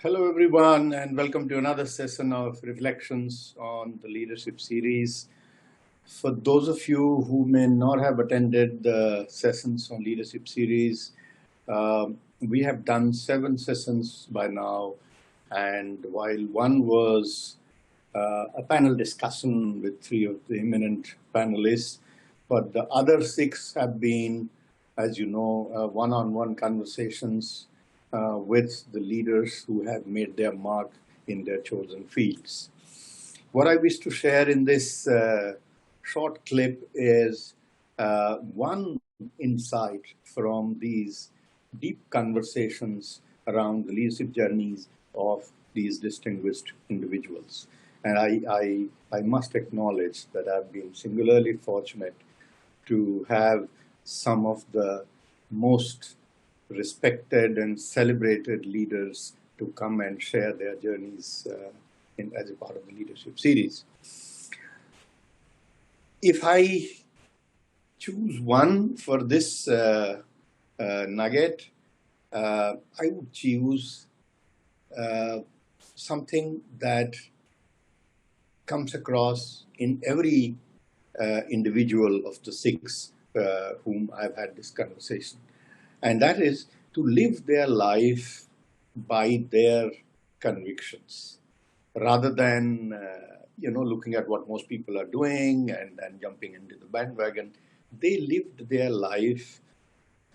Hello, everyone, and welcome to another session of Reflections on the Leadership Series. For those of you who may not have attended the sessions on Leadership Series, we have done 7 sessions by now, and while one was a panel discussion with 3 of the eminent panelists, but the other 6 have been, as you know, one-on-one conversations with the leaders who have made their mark in their chosen fields. What I wish to share in this short clip is one insight from these deep conversations around the leadership journeys of these distinguished individuals. And I must acknowledge that I've been singularly fortunate to have some of the most respected and celebrated leaders to come and share their journeys as a part of the leadership series. If I choose one for this nugget, I would choose something that comes across in every individual of the 6 whom I've had this conversation. And that is to live their life by their convictions, rather than looking at what most people are doing and jumping into the bandwagon. They lived their life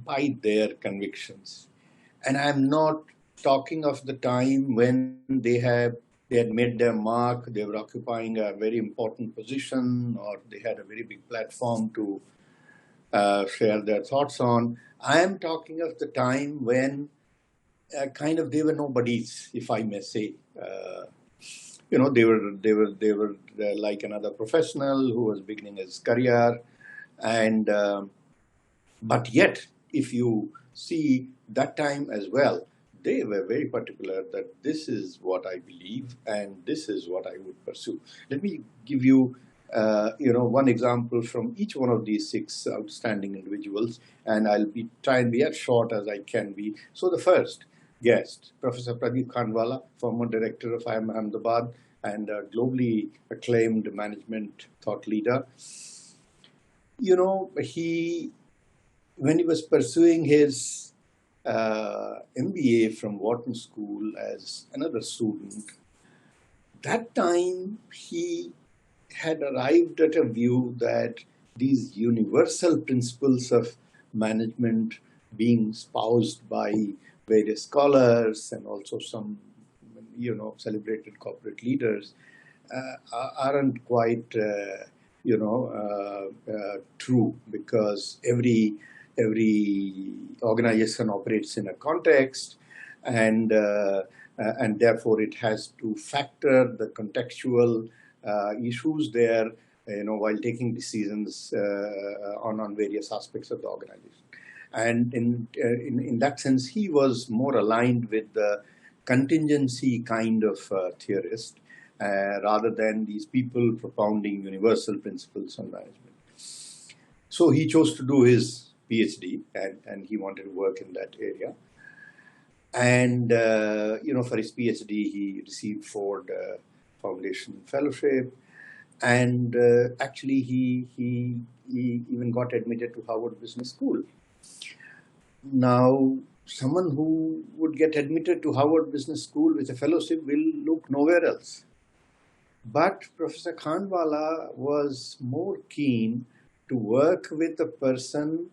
by their convictions. And I'm not talking of the time when they had made their mark, they were occupying a very important position, or they had a very big platform to share their thoughts on. I am talking of the time when they were nobodies, if I may say. They were like another professional who was beginning his career, and but yet, if you see that time as well, they were very particular that this is what I believe and this is what I would pursue. Let me give you one example from each one of these 6 outstanding individuals, and I'll try and be as short as I can be. So the first guest, Professor Pradeep Khandwala, former director of IIM Ahmedabad and a globally acclaimed management thought leader. When he was pursuing his MBA from Wharton School as another student, that time he had arrived at a view that these universal principles of management being espoused by various scholars and also some, celebrated corporate leaders aren't quite, true, because every organization operates in a context, and therefore it has to factor the contextual issues there, while taking decisions on various aspects of the organization. And in that sense, he was more aligned with the contingency kind of theorist, rather than these people propounding universal principles on management. So he chose to do his Ph.D. and he wanted to work in that area. And for his Ph.D. he received Ford Foundation Fellowship, and actually he even got admitted to Harvard Business School. Now, someone who would get admitted to Harvard Business School with a fellowship will look nowhere else. But Professor Khandwala was more keen to work with a person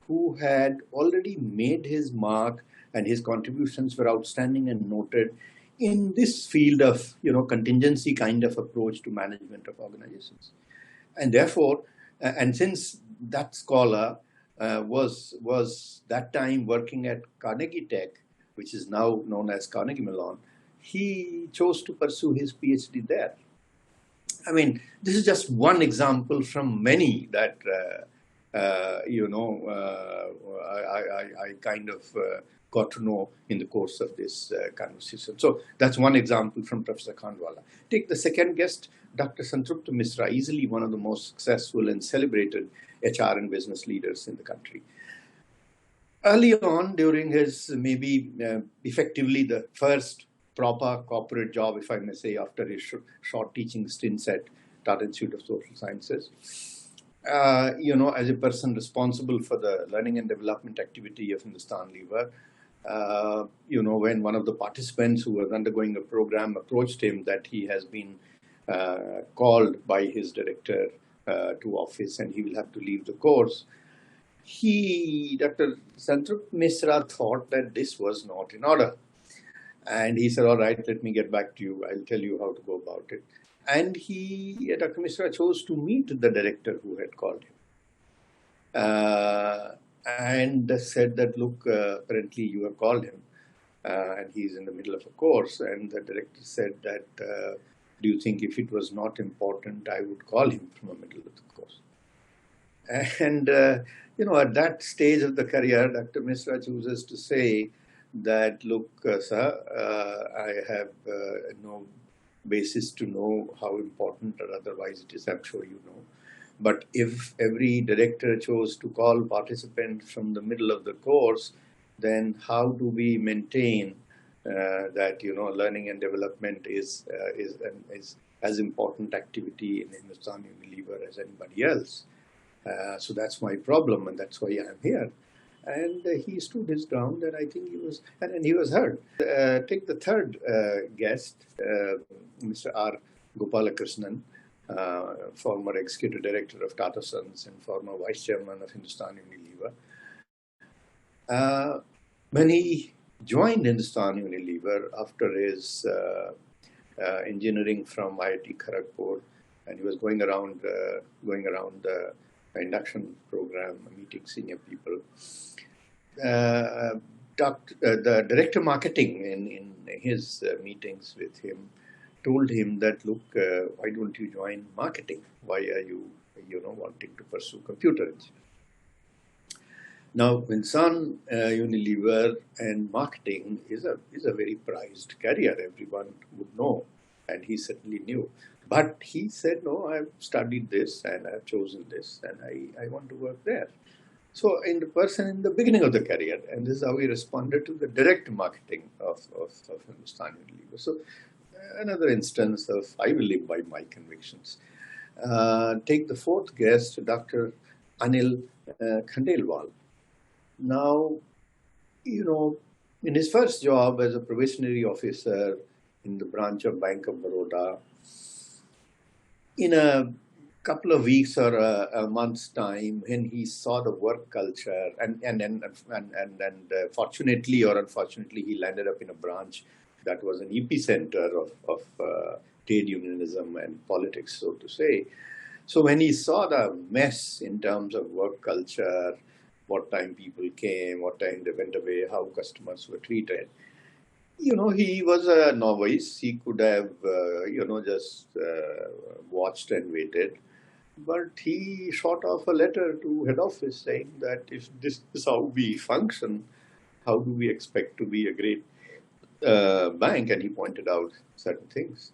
who had already made his mark, and his contributions were outstanding and noted in this field of contingency kind of approach to management of organizations. And therefore, and since that scholar was that time working at Carnegie Tech, which is now known as Carnegie Mellon, he chose to pursue his PhD there. I mean, this is just one example from many that I kind of got to know in the course of this conversation. So that's one example from Professor Khandwala. Take the second guest, Dr. Santrupta Misra, easily one of the most successful and celebrated HR and business leaders in the country. Early on, during his maybe effectively the first proper corporate job, if I may say, after his short teaching stints at Tata Institute of Social Sciences. As a person responsible for the learning and development activity of Hindustan Lever, when one of the participants who was undergoing a program approached him that he has been called by his director to office and he will have to leave the course, Dr. Santrup Misra thought that this was not in order. And he said, all right, let me get back to you. I'll tell you how to go about it. And Dr. Misra chose to meet the director who had called him. And said that, look, apparently you have called him and he's in the middle of a course. And the director said that, do you think if it was not important, I would call him from the middle of the course? And, at that stage of the career, Dr. Misra chooses to say that, look, sir, I have no basis to know how important or otherwise it is, I'm sure you know. But if every director chose to call participants from the middle of the course, then how do we maintain that, learning and development is as important activity in Hindustan Unilever as anybody else? So that's my problem, and that's why I'm here. And he stood his ground, and I think he was heard. Take the third guest, Mr. R. Gopalakrishnan, former executive director of Tata Sons and former vice chairman of Hindustan Unilever. When he joined Hindustan Unilever after his engineering from IIT Kharagpur, and he was going around the induction program, meeting senior people. The director marketing in his meetings with him told him that, look, why don't you join marketing? Why are you, wanting to pursue computer engineering? Now, Hindustan Unilever and marketing is a very prized career. Everyone would know, and he certainly knew. But he said, no, I've studied this and I've chosen this and I want to work there. So in the beginning of the career, and this is how he responded to the direct marketing of Hindustan Unilever. So another instance of I will live by my convictions. Take the fourth guest, Dr. Anil Khandelwal. Now, in his first job as a probationary officer in the branch of Bank of Baroda, in a couple of weeks or a month's time, when he saw the work culture, and fortunately or unfortunately, he landed up in a branch that was an epicenter of trade unionism and politics, so to say. So when he saw the mess in terms of work culture, what time people came, what time they went away, how customers were treated, he was a novice. He could have, just watched and waited. But he shot off a letter to head office saying that if this is how we function, how do we expect to be a great bank? And he pointed out certain things.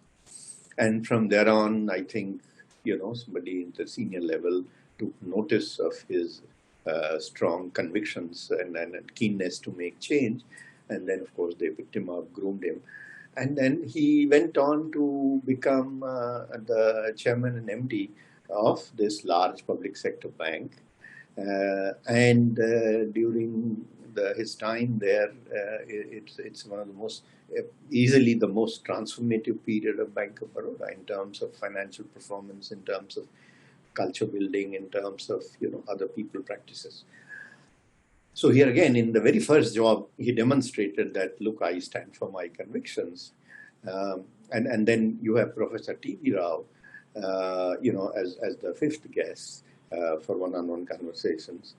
And from there on, I think, somebody at the senior level took notice of his strong convictions and keenness to make change. And then, of course, they picked him up, groomed him. And then he went on to become the chairman and MD of this large public sector bank. And during his time there, it's one of the most, easily the most transformative period of Bank of Baroda in terms of financial performance, in terms of culture building, in terms of, other people practices. So here again, in the very first job, he demonstrated that, look, I stand for my convictions. And then you have Professor T.V. Rao, as the fifth guest for one-on-one conversations.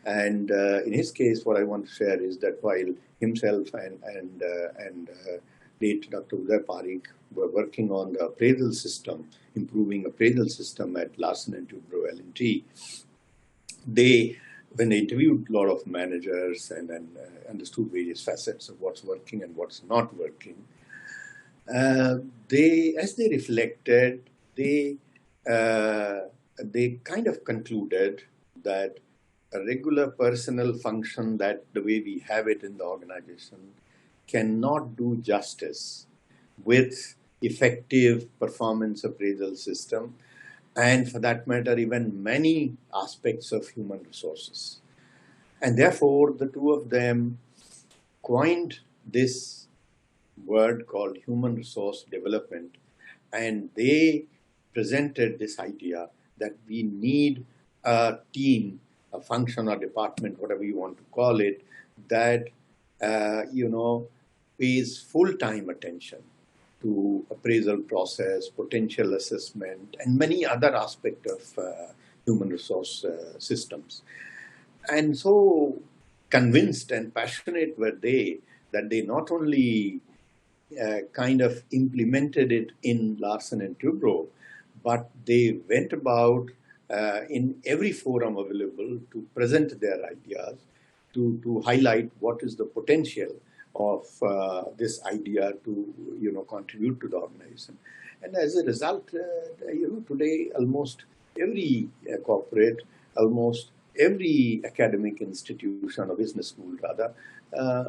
And in his case, what I want to share is that while himself and late Dr. Uday Parikh were working on the appraisal system, improving appraisal system at Larsen & Toubro L&T, when they interviewed a lot of managers and understood various facets of what's working and what's not working, as they reflected, they kind of concluded that a regular personal function, that the way we have it in the organization, cannot do justice with effective performance appraisal system, and for that matter, even many aspects of human resources. And therefore, the two of them coined this word called human resource development, and they presented this idea that we need a team, a function or department, whatever you want to call it, that pays full-time attention to appraisal process, potential assessment, and many other aspects of human resource systems. And so convinced and passionate were they that they not only kind of implemented it in Larsen and Toubro, but they went about in every forum available to present their ideas, to highlight what is the potential of this idea to contribute to the organization. And as a result, today almost every corporate, almost every academic institution or business school rather,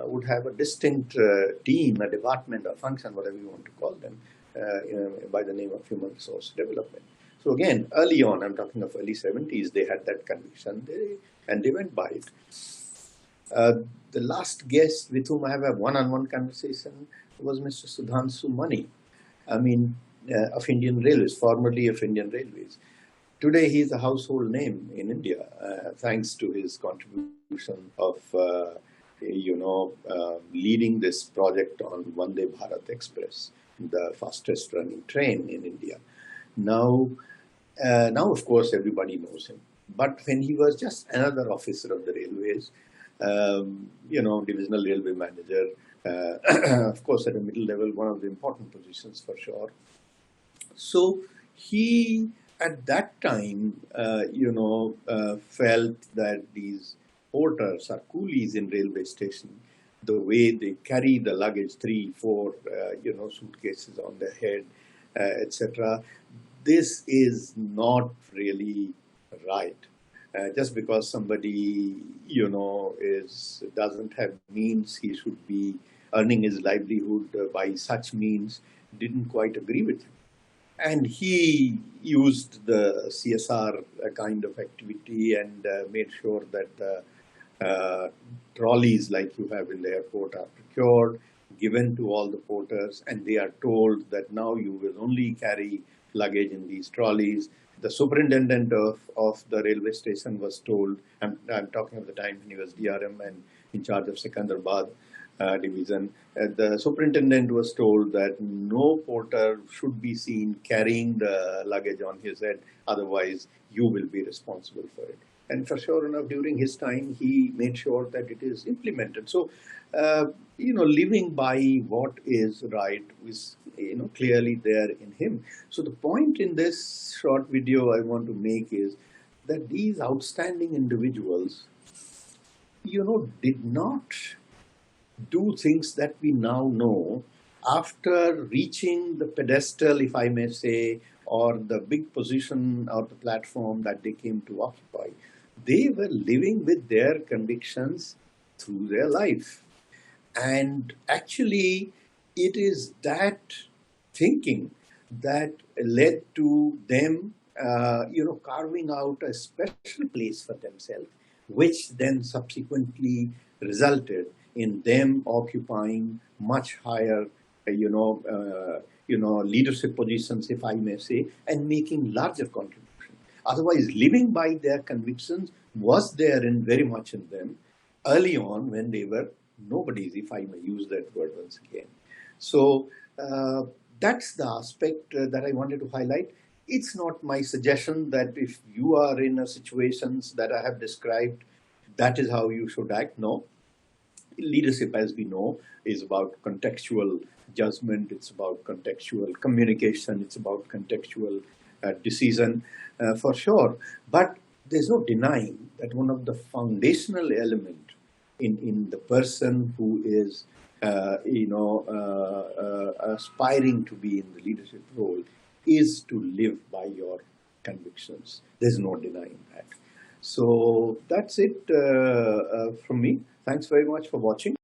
would have a distinct team, a department, a function, whatever you want to call them, by the name of human resource development. So again, early on, I'm talking of early 70s, they had that conviction, and they went by it. The last guest with whom I have a one-on-one conversation was Mr. Sudhanshu Mani, of Indian Railways, formerly of Indian Railways. Today, he's a household name in India, thanks to his contribution of, leading this project on Vande Bharat Express, the fastest running train in India. Now, of course, everybody knows him. But when he was just another officer of the railways, divisional railway manager, of course, at a middle level, one of the important positions for sure. So he, at that time, felt that these porters or coolies in railway station, the way they carry the luggage, 3, 4, suitcases on their head, etc., this is not really right. Just because somebody, doesn't have means, he should be earning his livelihood by such means, didn't quite agree with him. And he used the CSR kind of activity and made sure that trolleys like you have in the airport are procured, given to all the porters, and they are told that now you will only carry luggage in these trolleys. The superintendent of the railway station was told, I'm talking of the time when he was DRM and in charge of Secunderabad division, the superintendent was told that no porter should be seen carrying the luggage on his head, otherwise you will be responsible for it. And for sure enough, during his time, he made sure that it is implemented. So, living by what is right is, clearly there in him. So the point in this short video I want to make is that these outstanding individuals, did not do things that we now know after reaching the pedestal, if I may say, or the big position or the platform that they came to occupy. They were living with their convictions through their life. And actually, it is that thinking that led to them, carving out a special place for themselves, which then subsequently resulted in them occupying much higher, leadership positions, if I may say, and making larger contributions. Otherwise, living by their convictions was there in very much in them early on when they were nobodies, if I may use that word once again. So that's the aspect that I wanted to highlight. It's not my suggestion that if you are in a situations that I have described, that is how you should act. No. Leadership, as we know, is about contextual judgment. It's about contextual communication. It's about contextual decision, for sure. But there's no denying that one of the foundational elements in the person who is, aspiring to be in the leadership role is to live by your convictions. There's no denying that. So that's it from me. Thanks very much for watching.